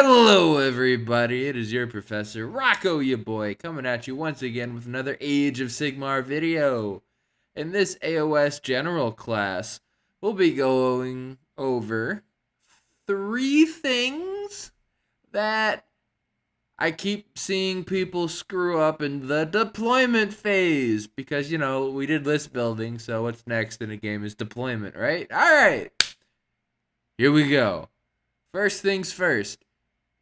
Hello, everybody. It is your professor, Rocco, ya boy, coming at you once again with another Age of Sigmar video. In this AoS general class, we'll be going over three things that I keep seeing people screw up in the deployment phase. Because, we did list building, so what's next in a game is deployment, right? Alright, here we go. First things first.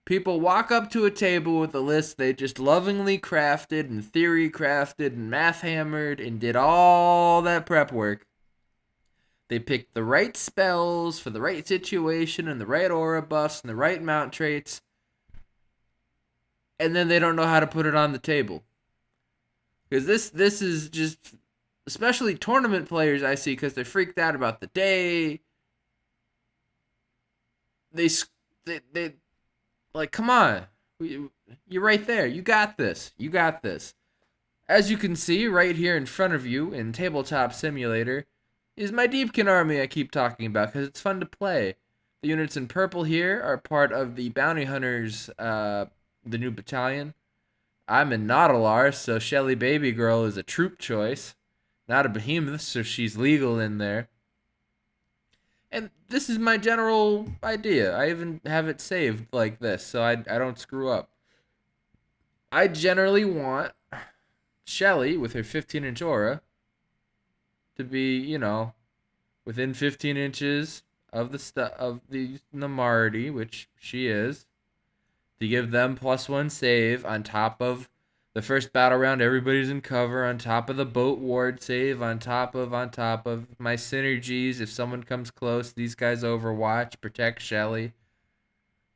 People walk up to a table with a list they just lovingly crafted and theory crafted and math hammered and did all that prep work. They picked the right spells for the right situation and the right aura buffs and the right mount traits, and then they don't know how to put it on the table. Because this is just, especially tournament players I see, because they're freaked out about the day. They like, come on. You're right there. You got this. You got this. As you can see right here in front of you in Tabletop Simulator is my Deepkin army I keep talking about because it's fun to play. The units in purple here are part of the Bounty Hunters, the new battalion. I'm in Nautilars, so Shelly Baby Girl is a troop choice. Not a behemoth, so she's legal in there. And this is my general idea. I even have it saved like this, so I don't screw up. I generally want Shelly with her 15-inch aura to be, within 15 inches of the Namardi, which she is, to give them +1 save on top of the first battle round. Everybody's in cover, on top of the boat ward save, on top of my synergies. If someone comes close, these guys overwatch, protect Shelly.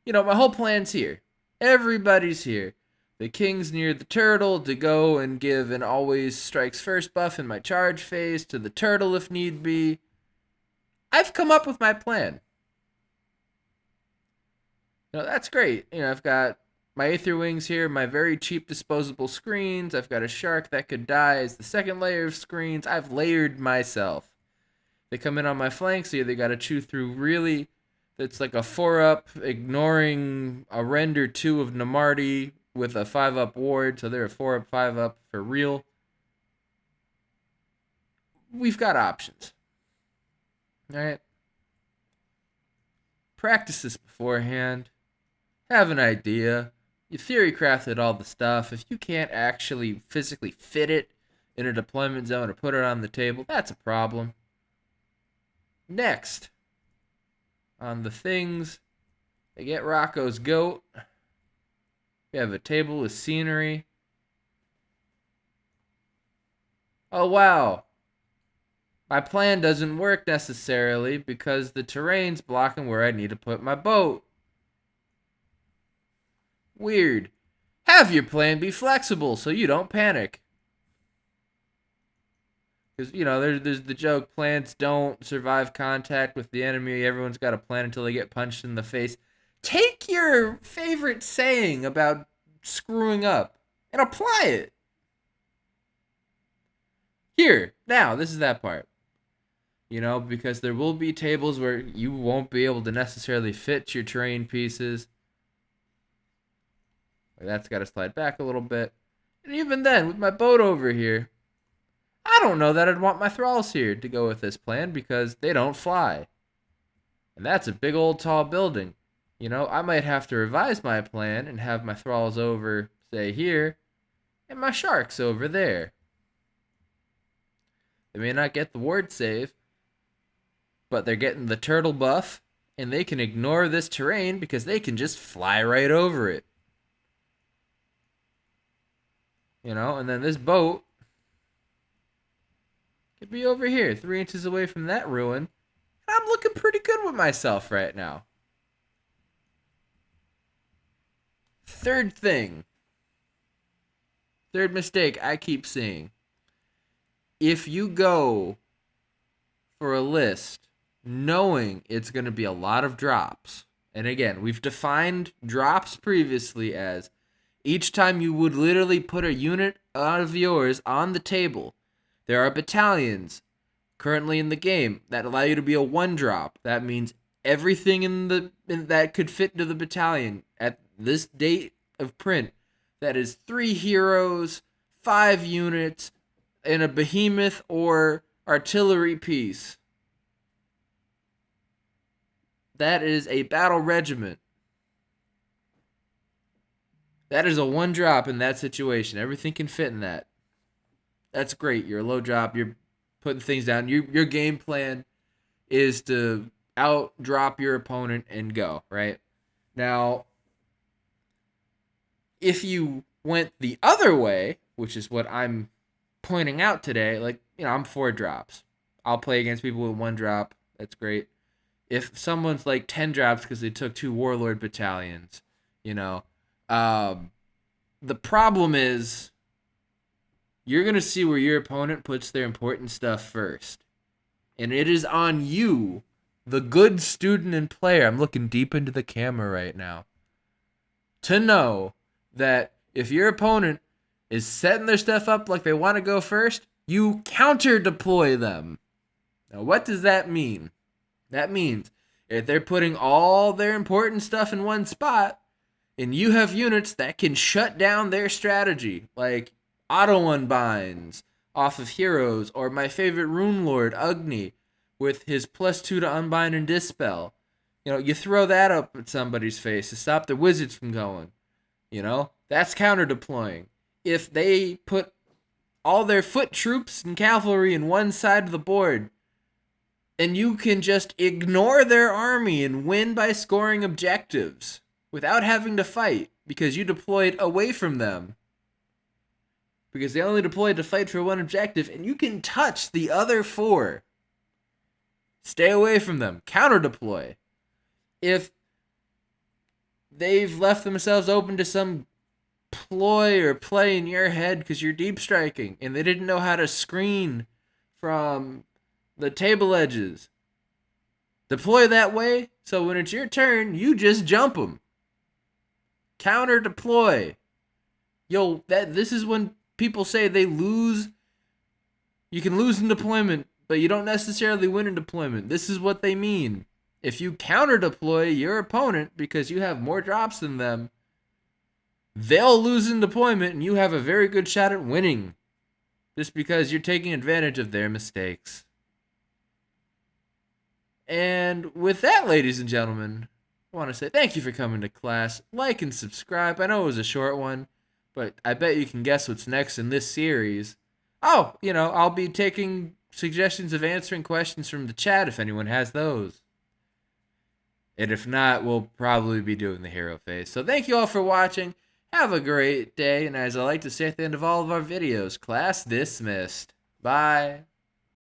My whole plan's here. Everybody's here. The king's near the turtle to go and give an always strikes first buff in my charge phase to the turtle if need be. I've come up with my plan. That's great. I've got my Aether Wings here, my very cheap disposable screens. I've got a shark that could die as the second layer of screens. I've layered myself. They come in on my flanks, so they got to chew through really. It's like a 4-up, ignoring a render 2 of Namardi with a 5-up ward, so they're a 4-up, 5-up for real. We've got options. Alright? Practice this beforehand. Have an idea. You theory crafted all the stuff. If you can't actually physically fit it in a deployment zone or put it on the table, that's a problem. Next, on the things that get Rocco's goat, we have a table with scenery. Oh wow, my plan doesn't work necessarily because the terrain's blocking where I need to put my boat. Weird. Have your plan be flexible so you don't panic. Because, there's the joke, plans don't survive contact with the enemy. Everyone's got a plan until they get punched in the face. Take your favorite saying about screwing up and apply it. Here, now, this is that part. Because there will be tables where you won't be able to necessarily fit your terrain pieces. That's got to slide back a little bit. And even then, with my boat over here, I don't know that I'd want my thralls here to go with this plan because they don't fly. And that's a big old tall building. I might have to revise my plan and have my thralls over, say, here, and my sharks over there. They may not get the ward save, but they're getting the turtle buff, and they can ignore this terrain because they can just fly right over it. And then this boat could be over here, 3 inches away from that ruin. And I'm looking pretty good with myself right now. Third mistake I keep seeing. If you go for a list knowing it's going to be a lot of drops, and again, we've defined drops previously as each time you would literally put a unit of yours on the table. There are battalions currently in the game that allow you to be a 1-drop. That means everything that could fit into the battalion at this date of print. That is 3 heroes, 5 units, and a behemoth or artillery piece. That is a battle regiment. That is a 1 drop in that situation. Everything can fit in that. That's great. You're a low drop. You're putting things down. Your game plan is to out drop your opponent and go, right? Now, if you went the other way, which is what I'm pointing out today, like, I'm 4 drops. I'll play against people with 1 drop. That's great. If someone's like 10 drops because they took 2 warlord battalions, the problem is you're going to see where your opponent puts their important stuff first. And it is on you, the good student and player. I'm looking deep into the camera right now. To know that if your opponent is setting their stuff up like they want to go first, you counter deploy them. Now, what does that mean? That means if they're putting all their important stuff in one spot, and you have units that can shut down their strategy, like auto unbinds off of heroes, or my favorite rune lord, Ugni, with his +2 to unbind and dispel. You throw that up at somebody's face to stop the wizards from going. That's counter deploying. If they put all their foot troops and cavalry in one side of the board, and you can just ignore their army and win by scoring objectives without having to fight because you deployed away from them. Because they only deployed to fight for 1 objective, and you can touch the other 4. Stay away from them. Counter deploy. If they've left themselves open to some ploy or play in your head because you're deep striking and they didn't know how to screen from the table edges, deploy that way so when it's your turn, you just jump them. Counter deploy. This is when people say they lose. You can lose in deployment, but you don't necessarily win in deployment. This is what they mean. If you counter deploy your opponent because you have more drops than them, they'll lose in deployment and you have a very good shot at winning just because you're taking advantage of their mistakes. And with that, ladies and gentlemen, I want to say thank you for coming to class. Like and subscribe. I know it was a short one, but I bet you can guess what's next in this series. Oh, I'll be taking suggestions of answering questions from the chat if anyone has those. And if not, we'll probably be doing the hero phase. So thank you all for watching. Have a great day. And as I like to say at the end of all of our videos, class dismissed. Bye.